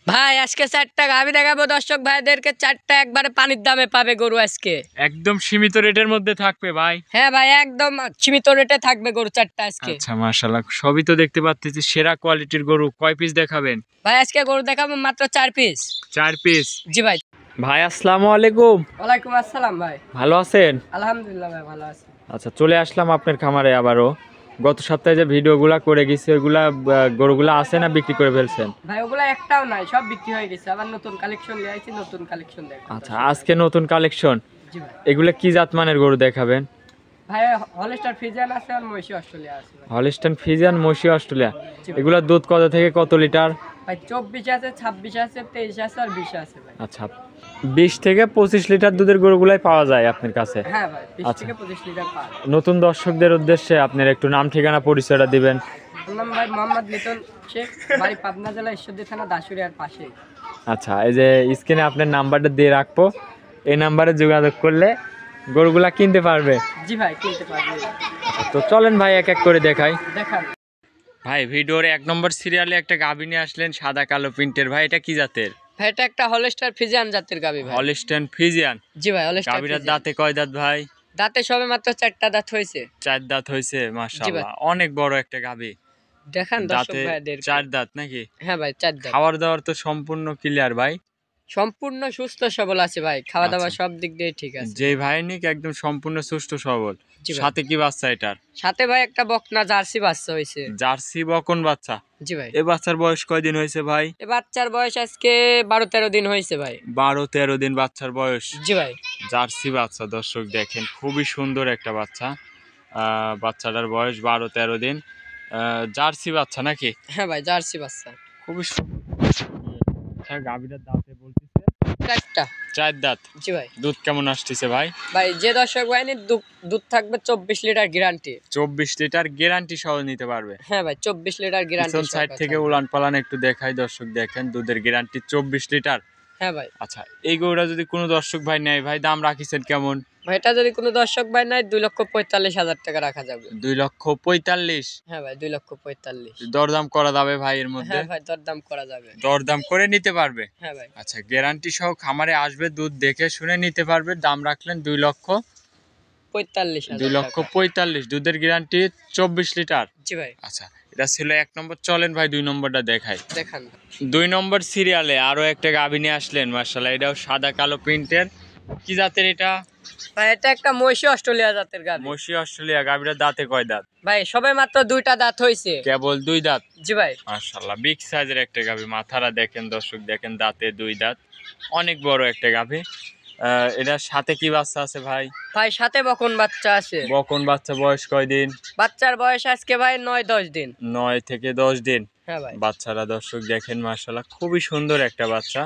ভাই আজকে 4টা গাভী দেখাবো দর্শক ভাইদেরকে, 4টা একবারে পানির দামে পাবে গরু আজকে। একদম সীমিত রেটের মধ্যে থাকবে ভাই। হ্যাঁ ভাই, একদম সীমিত রেটে থাকবে গরু 4টা আজকে। আচ্ছা মাশাআল্লাহ, সবই তো দেখতে পাচ্ছি সেরা কোয়ালিটির গরু। কয় পিস দেখাবেন ভাই আজকে গরু দেখাবো মাত্র 4 পিস। 4 পিস। জি ভাই। ভাই আসসালামু আলাইকুম। ওয়ালাইকুম আসসালাম ভাই। ভালো আছেন? আলহামদুলিল্লাহ ভাই, ভালো আছি। আচ্ছা, চলে আসলাম আপনার খামারে আবারও। গত সপ্তাহে যে ভিডিওগুলা করে গেছি ওইগুলা গরুগুলা আছে না বিক্রি করে ফেলছেন? ভাই ওগুলা একটাও নাই, সব বিক্রি হয়ে গেছে। আবার নতুন কালেকশন নিয়ে আইছি, নতুন কালেকশন দেখো। আচ্ছা, আজকে নতুন কালেকশন। জি ভাই। এগুলা কি জাতমানের গরু দেখাবেন? ভাই হলস্টার ফ্রিজিয়ান আছে আর মহিষী অস্ট্রেলিয়া আছে ভাই। হলিস্টাইন ফ্রিজিয়ান, মশি অস্ট্রেলিয়া। জি ভাই। এগুলা দুধ কত থেকে কত লিটার? ভাই 24 আছে, 26 আছে, 23 আছে আর 20 আছে ভাই। আচ্ছা, 20 থেকে 25 লিটার দুধের গরুগুলাই পাওয়া যায় আপনার কাছে? হ্যাঁ ভাই, 20 আচ্ছা। থেকে 25 লিটার পার। নতুন দর্শকদের উদ্দেশ্যে আপনার একটু নাম ঠিকানা পরিচয়টা দিবেন। আমার নাম ভাই মোহাম্মদ লিটন শেখ, বাড়ি পাবনা জেলা ঈশ্বরদী থানা দাসুরিয়ার পাশে। আচ্ছা, এই যে স্ক্রিনে আপনার নাম্বারটা দিয়ে রাখবো, এই নাম্বারে যোগাযোগ করলে গরুগুলা কিনতে পারবে। জি ভাই, কিনতে পারবে। তো চলেন ভাই এক এক করে দেখাই। দেখান ভাই ভিডিওর 1 নম্বর সিরিয়ালে একটা গাভী নিয়ে আসলেন সাদা কালো প্রিন্টের। ভাই এটা কি জাতের? ভাই এটা একটা হলস্টার ফ্রিজিয়ান জাতের গাবি ভাই। Holstein Friesian. জি ভাই, হলস্টার গাভীটার ফ্রিজিয়ান। দাঁতে কয় দাঁত ভাই? দাঁতে সবে মাত্র 4টা দাঁত হয়েছে। 4 দাঁত হয়েছে, মাশাআল্লাহ অনেক বড় একটা গাভী। দেখান দর্শক দাঁতে ভাইদের। 4 দাঁত নাকি? হ্যাঁ ভাই, 4 দাঁত। খাবার দাবার তো সম্পূর্ণ ক্লিয়ার ভাই? সম্পূর্ণ সুস্থ সবল আছে ভাই, খাওয়া দাওয়া আচ্ছা। সব দিক দিয়ে ঠিক আছে। যে ভাই নিক একদম সম্পূর্ণ সুস্থ সবল। জি ভাই। সাথে কি বাচ্চা এটার? সাথে ভাই একটা বকনা জার্সি বাচ্চা হয়েছে। জার্সি বকন বাচ্চা। জি ভাই। এই বাচ্চার বয়স কয়দিন হয়েছে ভাই? এই বাচ্চার বয়স আজকে 12-13 দিন হয়েছে ভাই। 12-13 দিন বাচ্চার বয়স। জি ভাই। জার্সি বাচ্চা, দর্শক দেখেন খুবই সুন্দর একটা বাচ্চা। বাচ্চাটার বয়স 12-13 দিন। জার্সি বাচ্চা নাকি? হ্যাঁ ভাই, জার্সি বাচ্চা। খুবই আচ্ছা, গাভীটার দাঁতে বলতেছে 4টা। 4 দাঁত। জি ভাই। দুধ কেমন আসতেছে ভাই? ভাই যে দর্শক বাহিনীর দুধ থাকবে 24 লিটার গ্যারান্টি। 24 লিটার গ্যারান্টি সহ নিতে পারবে? হ্যাঁ ভাই, 24 লিটার গ্যারান্টি। পিছন সাইড থেকে উলান পালান একটু দেখাই, দর্শক দেখেন দুধের গ্যারান্টি 24 লিটার। হ্যাঁ ভাই। আচ্ছা, এই গরুটা যদি কোনো দর্শক ভাই নেয় ভাই, দাম রাখিছেন কেমন? ভাই এটা যদি কোনো দর্শক ভাই নাই 2,45,000 টাকা রাখা যাবে। 2,45,000? হ্যাঁ ভাই, 2,45,000। দরদাম করা যাবে ভাই এর মধ্যে? হ্যাঁ ভাই, দরদাম করা যাবে। দরদাম করে নিতে পারবে? হ্যাঁ ভাই। আচ্ছা, গ্যারান্টি সহ খামারে আসবে, দুধ দেখে শুনে নিতে পারবে। দাম রাখলেন 2,45,000 2,45,000। দুধের গ্যারান্টি 24 লিটার। জি ভাই। আচ্ছা, এটা ছিল 1 নম্বর। চলেন ভাই 2 নম্বরটা দেখাই। দেখান। 2 নম্বর সিরিয়ালে আরো একটা গাভী নিয়ে আসলেন, মাশাআল্লাহ এটাও সাদা কালো প্রিন্টের। কি জাতের এটা? ভাই এটা একটা মহিষী অস্ট্রেলিয়া জাতের গাভী। মশি অস্ট্রেলিয়া। গাভীটার দাঁতে কয় দাঁত? ভাই সবে মাত্র 2টা দাঁত হয়েছে। কেবল 2 দাঁত? জি ভাই। মাশাআল্লাহ বিগ সাইজের একটা গাভী। মাথাটা দেখেন দর্শক, দেখেন দাঁতে 2 দাঁত, অনেক বড় একটা গাভী। এটার সাথে কি বাচ্চা আছে ভাই? ভাই সাথে বকন বাচ্চা আছে। বকন বাচ্চা বয়স কয়দিন? বাচ্চার বয়স আজকে ভাই 9-10 দিন। 9 থেকে 10 দিন। হ্যাঁ ভাই। বাচ্চারা দর্শক দেখেন মাশাআল্লাহ খুবই সুন্দর একটা বাচ্চা।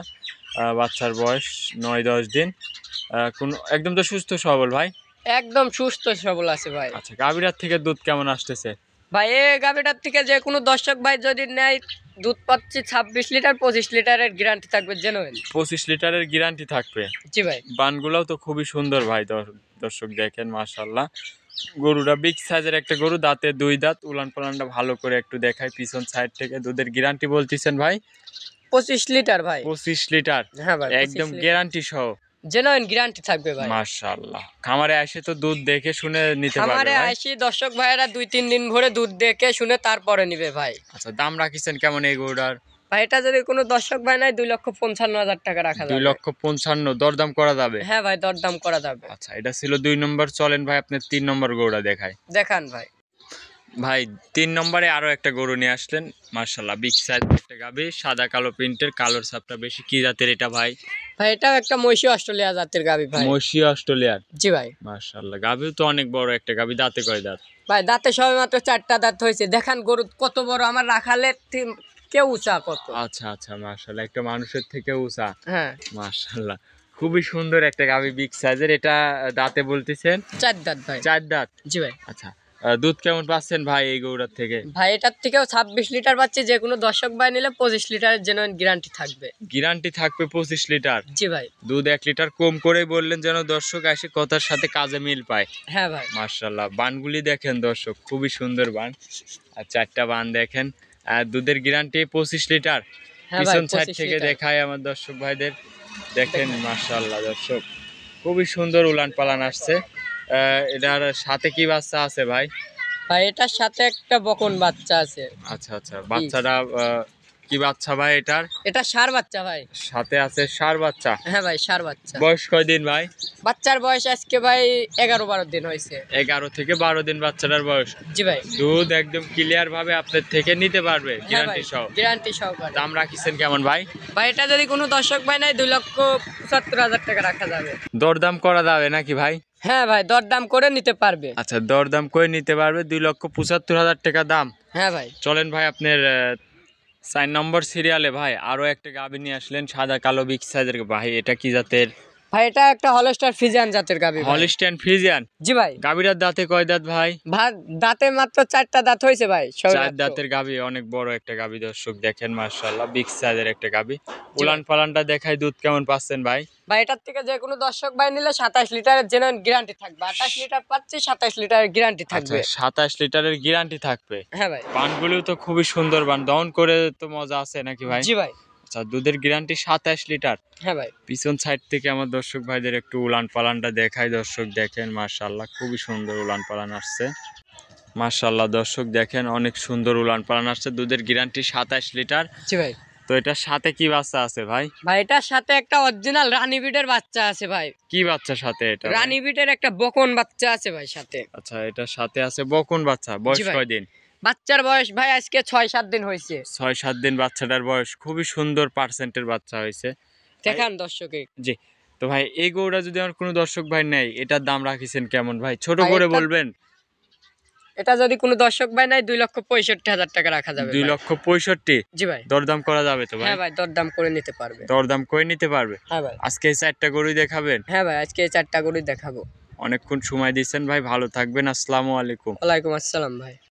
বাচ্চার বয়স 9-10 দিন। কোন একদম তো সুস্থ সবল ভাই? একদম সুস্থ সবল আছে ভাই। আচ্ছা, গাভীরার থেকে দুধ কেমন আসতেছে? ভাই এই গাভীটার থেকে যে কোনো দর্শক ভাই যদি নেয় দুধ পাচ্ছি 26 লিটার, 25 লিটারের গ্যারান্টি থাকবে জেনুইন। 25 লিটারের গ্যারান্টি থাকবে? জি ভাই। বানগুলাও তো খুবই সুন্দর ভাই, দর্শক দেখেন মাশাআল্লাহ। গরুটা বিগ সাইজের একটা গরু, দাঁতে 2 দাঁত। উলান পালানটা ভালো করে একটু দেখাই পিছন সাইড থেকে। দুধের গ্যারান্টি বলতেছেন ভাই? 25 লিটার ভাই। 25 লিটার? হ্যাঁ ভাই, একদম গ্যারান্টি সহ? জেনুইন গ্যারান্টি থাকবে ভাই। মাশাআল্লাহ। খামারে আসে তো দুধ দেখে শুনে নিতে পারবে আমারে ভাই? আসি দর্শক ভাইরা 2-3 দিন ভরে দুধ দেখে শুনে তারপরে নিবে ভাই। আচ্ছা, দাম রাখিছেন কেমন এই গরুটার? ভাই এটা যদি কোনো দর্শক ভাই নাই 2,55,000 টাকা রাখা যাবে। 2,55,000 দরদাম করা যাবে? হ্যাঁ ভাই, দরদাম করা যাবে। আচ্ছা, এটা ছিল 2 নম্বর। চলেন ভাই আপনার 3 নম্বর গরুটা দেখায়। দেখান ভাই। ভাই 3 নম্বরে আরো একটা গরু নিয়ে আসলেন, মাশাআল্লাহ বিগ সাইজ একটা গাভী, সাদা কালো প্রিন্টের, কালোর ছাপটা বেশি। কি জাতের এটা ভাই? ভাই এটাও একটা মহিষী অস্ট্রেলিয়া জাতের গাভী ভাই। মশি অস্ট্রেলিয়ার? জি ভাই। মাশাআল্লাহ, গাভীও তো অনেক বড় একটা গাভী। দাঁতে কয় দাঁত? ভাই দাঁতে সবে মাত্র 4টা দাঁত হয়েছে। দেখান গরু কত বড়, আমার রাখালে কেউ উঁচা কত। আচ্ছা আচ্ছা, মাশাআল্লাহ একটা মানুষের থেকে উঁচা। হ্যাঁ। মাশাআল্লাহ খুবই সুন্দর একটা গাভী, বিগ সাইজের। এটা দাঁতে বলতেছেন 4 দাঁত ভাই। 4 দাঁত? জি ভাই। আচ্ছা, দুধ কেমন পাচ্ছেন ভাই এই গরুটার থেকে? ভাই এটার থেকেও 26 লিটার পাচ্ছি। যে কোনো দর্শক ভাই নিলে 25 লিটারের জেনুইন গ্যারান্টি থাকবে। গ্যারান্টি থাকবে 25 লিটার? জি ভাই। দুধ 1 লিটার কম করে বললেন যেন দর্শক এসে কথার সাথে কাজে মিল পায়। হ্যাঁ ভাই। মাশাআল্লাহ, বানগুলি দেখেন দর্শক, খুবই সুন্দর বান। আর 4টা বান দেখেন। আর দুধের গ্যারান্টি 25 লিটার? হ্যাঁ ভাই, পিছন সাইড 25 থেকে লিটার। দেখায় আমার দর্শক ভাইদের। দেখেন মাশাআল্লাহ দর্শক, খুবই সুন্দর উলান পালান আসছে। এটার সাথে কি বাচ্চা আছে ভাই? ভাই এটার সাথে একটা বকন বাচ্চা আছে। আচ্ছা আচ্ছা, বাচ্চাটা কি বাচ্চা ভাই এটার? এটা ষাঁড় বাচ্চা ভাই। সাথে আছে ষাঁড় বাচ্চা। হ্যাঁ ভাই, ষাঁড় বাচ্চা। বয়স কয়দিন ভাই? বাচ্চার বয়স আজকে ভাই 11-12 দিন হয়েছে। 11 থেকে 12 দিন বাচ্চাটার বয়স। জি ভাই। দুধ একদম ক্লিয়ার ভাবে আপনার থেকে নিতে পারবে হ্যাঁ ভাই, গ্যারান্টি সহ। গ্যারান্টি সহকারে। দাম রাখিছেন কেমন ভাই? ভাই এটা যদি কোনো দর্শক ভাই নাই 2,75,000 টাকা রাখা যাবে। দরদাম করা যাবে নাকি ভাই? হ্যাঁ ভাই, দরদাম করে নিতে পারবে। আচ্ছা, দরদাম করে নিতে পারবে। 2,75,000 টাকা দাম। হ্যাঁ ভাই। চলেন ভাই, আপনার 4 নম্বর সিরিয়ালে ভাই আরো একটা গাভী নিয়ে আসলেন, সাদা কালো বিগ সাইজের। ভাই এটা কি জাতের? ভাই এটা একটা হলস্টার ফ্রিজিয়ান জাতের গাবি। Holstein Friesian. জি ভাই। গাভীটার দাঁতে কয় দাঁত ভাই? দাঁতে মাত্র 4টা দাঁত হয়েছে ভাই। 4 দাঁতের গাভী, অনেক বড় একটা গাভী দর্শক দেখেন মাশাআল্লাহ, বিগ সাইজের একটা গাভী। উলান পালানটা দেখাই, দুধ কেমন পাচ্ছেন ভাই? ভাই এটার থেকে যে কোনো দর্শক ভাই নিলে 27 লিটারের জেনুইন গ্যারান্টি থাকবে। 28 লিটার পাচ্ছি, 27 লিটারের গ্যারান্টি থাকবে। 27 লিটারের গ্যারান্টি থাকবে। হ্যাঁ ভাই। পানগুলো তো খুবই সুন্দর বান, দহন করে তো মজা আছে নাকি ভাই? জি ভাই। আচ্ছা, দুধের গ্যারান্টি 27 লিটার। হ্যাঁ ভাই। পিছন সাইড থেকে আমার দর্শক ভাইদের একটু উলান পালানটা দেখাই। দর্শক দেখেন মাশাআল্লাহ, খুবই সুন্দর উলান পালান আসছে। মাশাআল্লাহ দর্শক দেখেন, অনেক সুন্দর উলান পালান আসছে। দুধের গ্যারান্টি 27 লিটার। জি ভাই। তো এটার সাথে কি বাচ্চা আছে ভাই? ভাই এটার সাথে একটা অরিজিনাল রানী বিটের বাচ্চা আছে ভাই। কি বাচ্চা সাথে এটা? রানী বিটের একটা বকন বাচ্চা আছে ভাই সাথে। আচ্ছা, এটার সাথে আছে বকন বাচ্চা। বয়স ভাই। কয়দিন? বাচ্চার বয়স ভাই আজকে 6-7 দিন হয়েছে। 6-7 দিন বাচ্চাটার বয়স। খুবই সুন্দর পার্সেন্টের বাচ্চা হয়েছে। দেখান দর্শকে। জি। তো ভাই এই গরুটা যদি আমার কোনো দর্শক ভাই নেয়, এটার দাম রাখিছেন কেমন ভাই? ছোট ভাই, করে এটা- বলবেন। এটা যদি কোনো দর্শক ভাই নাই 2,65,000 টাকা রাখা যাবে। 2,65,000। জি ভাই। দরদাম করা যাবে তো ভাই? হ্যাঁ ভাই, দরদাম করে নিতে পারবে। দরদাম করে নিতে পারবে। হ্যাঁ ভাই। আজকে এই 4টা গরুই দেখাবেন? হ্যাঁ ভাই, আজকে এই 4টা গরুই দেখাবো। অনেকক্ষণ সময় দিচ্ছেন ভাই, ভালো থাকবেন। আসসালামু আলাইকুম। ওয়ালাইকুম আসসালাম ভাই।